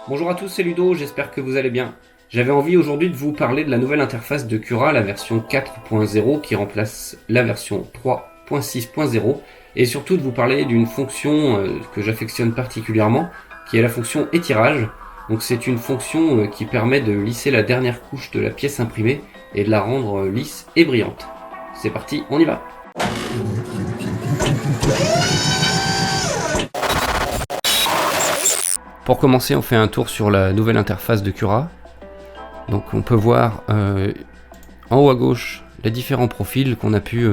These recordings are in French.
Bonjour à tous, c'est Ludo, j'espère que vous allez bien. J'avais envie aujourd'hui de vous parler de la nouvelle interface de Cura, la version 4.0 qui remplace la version 3.6.0 et surtout de vous parler d'une fonction que j'affectionne particulièrement qui est la fonction étirage. Donc c'est une fonction qui permet de lisser la dernière couche de la pièce imprimée et de la rendre lisse et brillante. C'est parti, on y va! Pour commencer, on fait un tour sur la nouvelle interface de Cura. Donc on peut voir en haut à gauche les différents profils qu'on a pu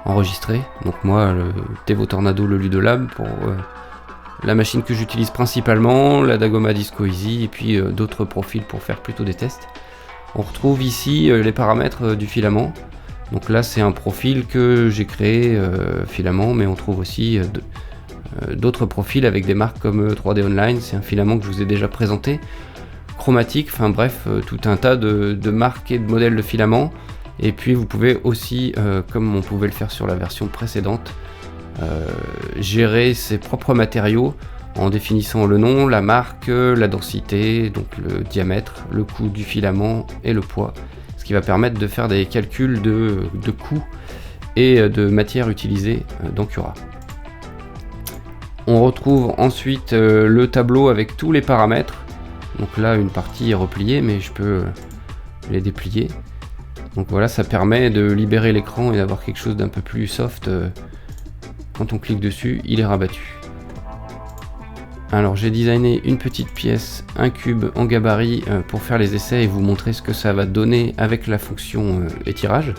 enregistrer. Donc moi, le Tevo Tornado, le Ludolab pour la machine que j'utilise principalement, la Dagoma Disco Easy et puis d'autres profils pour faire plutôt des tests. On retrouve ici les paramètres du filament. Donc là c'est un profil que j'ai créé filament, mais on trouve aussi d'autres profils avec des marques comme 3D Online, c'est un filament que je vous ai déjà présenté, chromatique, enfin bref, tout un tas de marques et de modèles de filaments. Et puis vous pouvez aussi, comme on pouvait le faire sur la version précédente, gérer ses propres matériaux en définissant le nom, la marque, la densité, donc le diamètre, le coût du filament et le poids, ce qui va permettre de faire des calculs de coûts et de matière utilisée dans Cura. On retrouve ensuite le tableau avec tous les paramètres. Donc là une partie est repliée, mais je peux les déplier. Donc voilà, ça permet de libérer l'écran et d'avoir quelque chose d'un peu plus soft. Quand on clique dessus, il est rabattu. Alors j'ai designé une petite pièce, un cube en gabarit pour faire les essais et vous montrer ce que ça va donner avec la fonction étirage.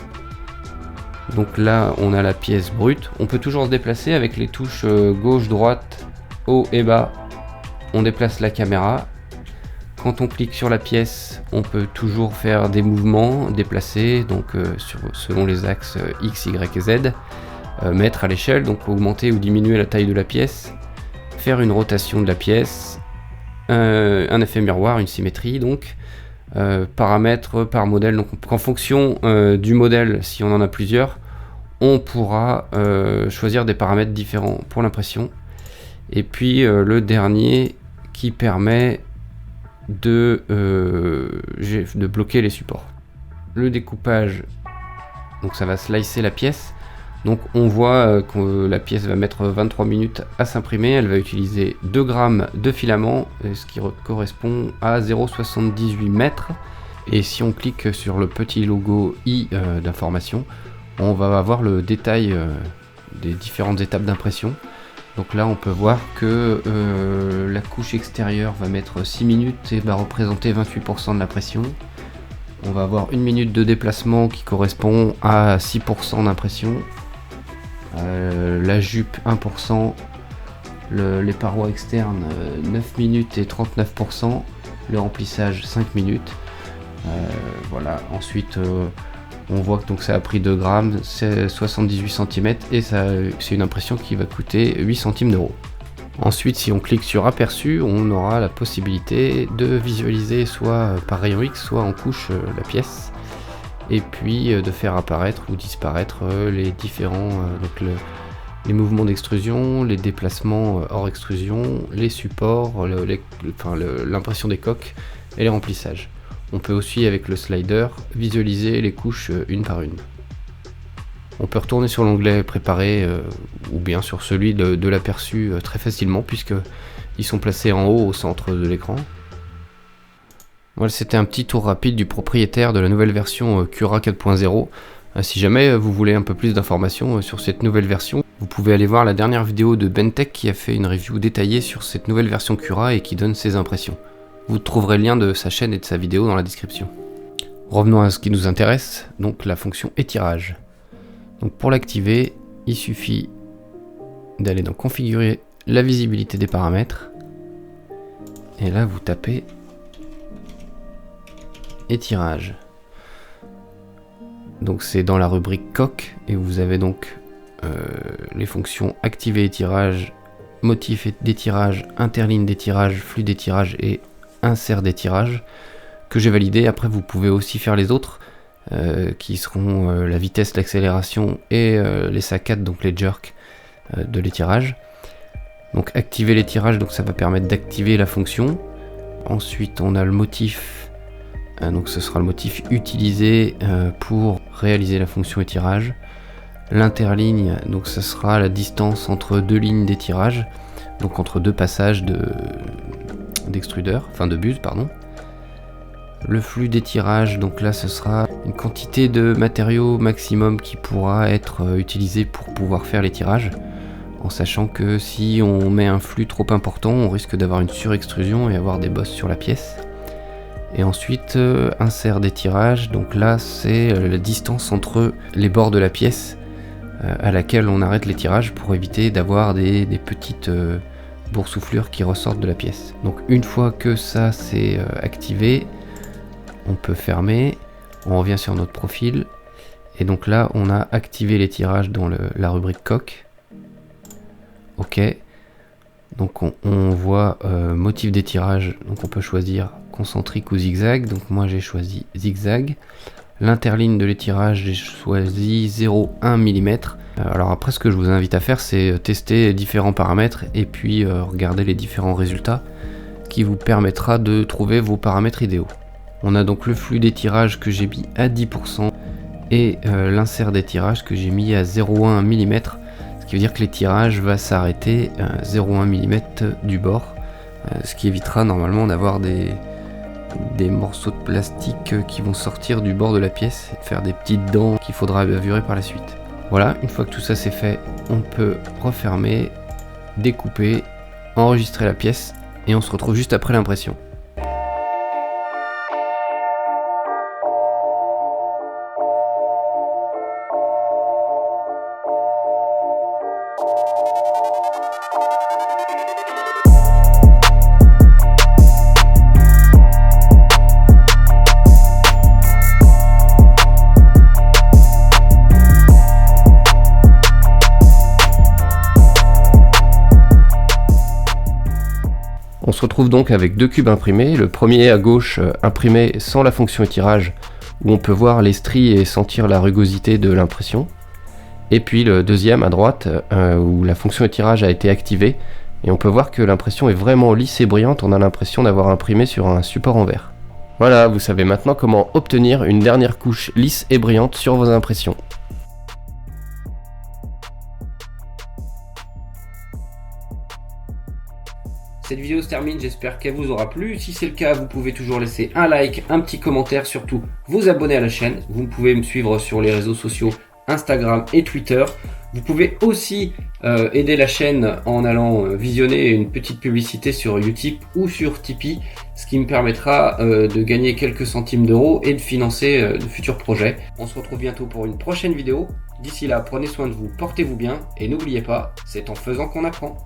Donc là on a la pièce brute, on peut toujours se déplacer avec les touches gauche, droite, haut et bas, on déplace la caméra. Quand on clique sur la pièce, on peut toujours faire des mouvements, déplacer, donc selon les axes X, Y et Z, mettre à l'échelle, donc augmenter ou diminuer la taille de la pièce, faire une rotation de la pièce, un effet miroir, une symétrie donc, paramètres par modèle, donc en fonction du modèle, si on en a plusieurs, on pourra choisir des paramètres différents pour l'impression. Et puis le dernier qui permet de bloquer les supports. Le découpage, donc ça va slicer la pièce. Donc on voit que la pièce va mettre 23 minutes à s'imprimer, elle va utiliser 2 grammes de filament, ce qui correspond à 0,78 mètres. Et si on clique sur le petit logo I d'information, on va avoir le détail des différentes étapes d'impression. Donc là on peut voir que la couche extérieure va mettre 6 minutes et va représenter 28% de la pression. On va avoir 1 minute de déplacement qui correspond à 6% d'impression. La jupe 1%, les parois externes 9 minutes et 39%, le remplissage 5 minutes. Voilà, ensuite on voit que donc ça a pris 2 grammes, c'est 78 cm et c'est une impression qui va coûter 8 centimes d'euros. Ensuite, si on clique sur aperçu, on aura la possibilité de visualiser soit par rayon X, soit en couche la pièce, et puis de faire apparaître ou disparaître les différents les mouvements d'extrusion, les déplacements hors extrusion, les supports, l'impression des coques et les remplissages. On peut aussi, avec le slider, visualiser les couches une par une. On peut retourner sur l'onglet préparé ou bien sur celui de l'aperçu très facilement puisqu'ils sont placés en haut au centre de l'écran. Voilà, c'était un petit tour rapide du propriétaire de la nouvelle version Cura 4.0. Si jamais vous voulez un peu plus d'informations sur cette nouvelle version, vous pouvez aller voir la dernière vidéo de Bentech qui a fait une review détaillée sur cette nouvelle version Cura et qui donne ses impressions. Vous trouverez le lien de sa chaîne et de sa vidéo dans la description. Revenons à ce qui nous intéresse, donc la fonction étirage. Donc pour l'activer, il suffit d'aller dans configurer la visibilité des paramètres. Et là vous tapez étirage. Donc c'est dans la rubrique coque et vous avez donc les fonctions activer étirage, motif d'étirage, interligne d'étirage, flux d'étirage et insert d'étirage que j'ai validé. Après vous pouvez aussi faire les autres qui seront la vitesse, l'accélération et les saccades, donc les jerks de l'étirage. Donc activer l'étirage, donc ça va permettre d'activer la fonction. Ensuite on a le motif, donc ce sera le motif utilisé pour réaliser la fonction étirage. L'interligne, donc ce sera la distance entre deux lignes d'étirage, donc entre deux passages d'extrudeur, enfin de buse, pardon. Le flux d'étirage, donc là ce sera une quantité de matériau maximum qui pourra être utilisé pour pouvoir faire l'étirage, en sachant que si on met un flux trop important, on risque d'avoir une surextrusion et avoir des bosses sur la pièce. Et ensuite, insert d'étirage, donc là c'est la distance entre les bords de la pièce à laquelle on arrête l'étirage pour éviter d'avoir des petites boursouflures qui ressortent de la pièce. Donc une fois que ça c'est activé, on peut fermer, on revient sur notre profil, et donc là on a activé l'étirage dans la rubrique coque. Ok, donc on voit motif d'étirage, donc on peut choisir concentrique ou zigzag, donc moi j'ai choisi zigzag. L'interligne de l'étirage, j'ai choisi 0,1 mm. Alors après, ce que je vous invite à faire, c'est tester différents paramètres et puis regarder les différents résultats qui vous permettra de trouver vos paramètres idéaux. On a donc le flux d'étirage que j'ai mis à 10% et l'insert d'étirage que j'ai mis à 0,1 mm, ce qui veut dire que l'étirage va s'arrêter à 0,1 mm du bord, ce qui évitera normalement d'avoir des morceaux de plastique qui vont sortir du bord de la pièce et faire des petites dents qu'il faudra avurer par la suite. Voilà, une fois que tout ça c'est fait, on peut refermer, découper, enregistrer la pièce et on se retrouve juste après l'impression. On se retrouve donc avec deux cubes imprimés, le premier à gauche imprimé sans la fonction étirage, où on peut voir les stries et sentir la rugosité de l'impression, et puis le deuxième à droite où la fonction étirage a été activée, et on peut voir que l'impression est vraiment lisse et brillante, on a l'impression d'avoir imprimé sur un support en verre. Voilà, vous savez maintenant comment obtenir une dernière couche lisse et brillante sur vos impressions. Cette vidéo se termine, j'espère qu'elle vous aura plu. Si c'est le cas, vous pouvez toujours laisser un like, un petit commentaire, surtout vous abonner à la chaîne. Vous pouvez me suivre sur les réseaux sociaux Instagram et Twitter. Vous pouvez aussi aider la chaîne en allant visionner une petite publicité sur Utip ou sur Tipeee, ce qui me permettra de gagner quelques centimes d'euros et de financer de futurs projets. On se retrouve bientôt pour une prochaine vidéo. D'ici là, prenez soin de vous, portez-vous bien et n'oubliez pas, c'est en faisant qu'on apprend.